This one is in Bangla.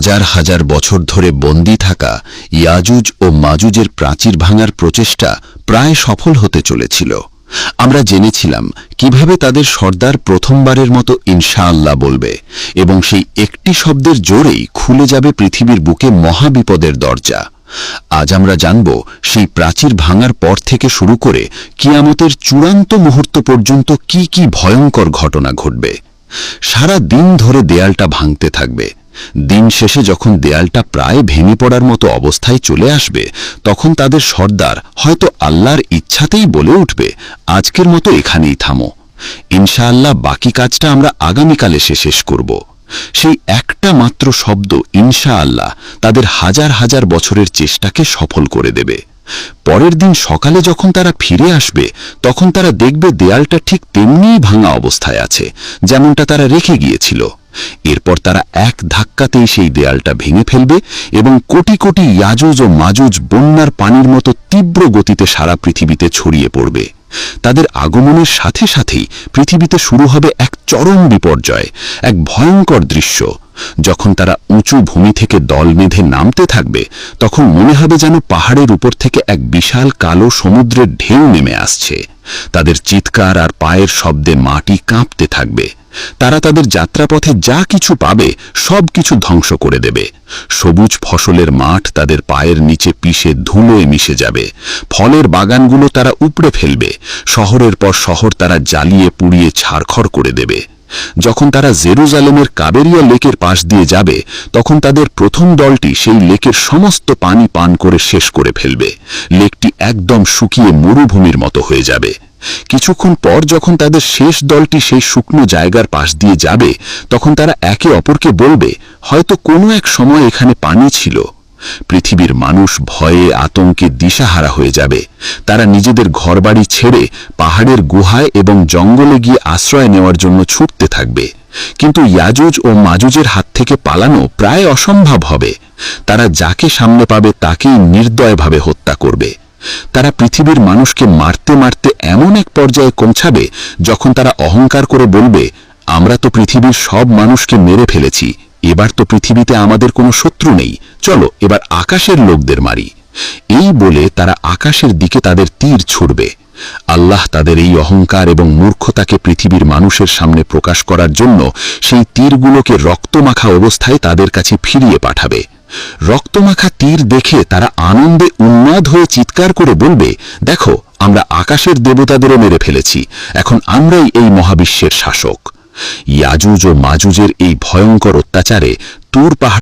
হাজার হাজার বছর ধরে বন্দী থাকা ইয়াজুজ ও মাজুজের প্রাচীর ভাঙার প্রচেষ্টা প্রায় সফল হতে চলেছিল। আমরা জেনেছিলাম কিভাবে তাদের সর্দার প্রথমবারের মতো ইনশাআল্লাহ বলবে এবং সেই একটি শব্দের জোরেই খুলে যাবে পৃথিবীর বুকে মহাবিপদের দরজা। আজ আমরা জানব সেই প্রাচীর ভাঙার পর থেকে শুরু করে কিয়ামতের চূড়ান্ত মুহূর্ত পর্যন্ত কি কি ভয়ঙ্কর ঘটনা ঘটবে। সারা দিন ধরে দেয়ালটা ভাঙতে থাকবে। দিন শেষে যখন দেয়ালটা প্রায় ভেঙে পড়ার মতো অবস্থায় চলে আসবে, তখন তাদের সর্দার হয়তো আল্লাহর ইচ্ছাতেই বলে উঠবে, আজকের মতো এখানেই থামো, ইনশাআল্লাহ বাকি কাজটা আমরা আগামীকাল এসে শেষ করব। সেই একটা মাত্র শব্দ ইনশাআল্লাহ তাদের হাজার হাজার বছরের চেষ্টাকে সফল করে দেবে। পরের দিন সকালে যখন তারা ফিরে আসবে, তখন তারা দেখবে দেয়ালটা ঠিক তেমনিই ভাঙা অবস্থায় আছে যেমনটা তারা রেখে গিয়েছিল। এরপর তারা এক ধাক্কাতেই সেই দেয়ালটা ভেঙে ফেলবে এবং কোটি কোটি ইয়াজুজ ও মাজুজ বন্যার পানির মতো তীব্র গতিতে সারা পৃথিবীতে ছড়িয়ে পড়বে। তাদের আগমনের সাথে সাথেই পৃথিবীতে শুরু হবে এক চরম বিপর্যয়, এক ভয়ঙ্কর দৃশ্য। যখন তারা উঁচু ভূমি থেকে দল বেঁধে নামতে থাকবে, তখন মনে হবে যেন পাহাড়ের উপর থেকে এক বিশাল কালো সমুদ্রের ঢেউ নেমে আসছে। তাদের চিৎকার আর পায়ের শব্দে মাটি কাঁপতে থাকবে। তারা তাদের যাত্রাপথে যা কিছু পাবে সব কিছু ধ্বংস করে দেবে। সবুজ ফসলের মাঠ তাদের পায়ের নিচে পিষে ধুলোয় মিশে যাবে। ফলের বাগানগুলো তারা উপড়ে ফেলবে। শহরের পর শহর তারা জ্বালিয়ে পুড়িয়ে ছারখার করে দেবে। যখন তারা জেরুজালেমের কাবেরিয়া লেকের পাশ দিয়ে যাবে, তখন তাদের প্রথম দলটি সেই লেকের সমস্ত পানি পান করে শেষ করে ফেলবে। লেকটি একদম শুকিয়ে মরুভূমির মতো হয়ে যাবে। কিছুক্ষণ পর যখন তাদের শেষ দলটি সেই শুকনো জায়গার পাশ দিয়ে যাবে, তখন তারা একে অপরকে বলবে, হয়তো কোনো এক সময় এখানে পানি ছিল। পৃথিবীর মানুষ ভয়ে আতঙ্কে দিশাহারা হয়ে যাবে। তারা নিজেদের ঘরবাড়ি ছেড়ে পাহাড়ের গুহায় এবং জঙ্গলে গিয়ে আশ্রয় নেওয়ার জন্য ছুটতে থাকবে। কিন্তু ইয়াজুজ ও মাজুজের হাত থেকে পালানো প্রায় অসম্ভব হবে। তারা যাকে সামনে পাবে তাকেই নির্দয়ভাবে হত্যা করবে। তারা পৃথিবীর মানুষকে মারতে মারতে এমন এক পর্যায়ে পৌঁছাবে যখন তারা অহংকার করে বলবে, আমরা তো পৃথিবীর সব মানুষকে মেরে ফেলেছি, এবার তো পৃথিবীতে আমাদের কোনো শত্রু নেই, চলো এবার আকাশের লোকদের মারি। এই বলে তারা আকাশের দিকে তাদের তীর ছুড়বে। আল্লাহ তাদের এই অহংকার এবং মূর্খতাকে পৃথিবীর মানুষের সামনে প্রকাশ করার জন্য সেই তীরগুলোকে রক্তমাখা অবস্থায় তাদের কাছে ফিরিয়ে পাঠাবে। রক্তমাখা তীর দেখে তারা আনন্দে উন্মাদ হয়ে চিৎকার করে বলবে, দেখো, আমরা আকাশের দেবতাদেরও মেরে ফেলেছি, এখন আমরাই এই মহাবিশ্বের শাসক। ইয়াজুজ ও মাজুজের এই ভয়ঙ্কর অত্যাচারে তুর পাহাড়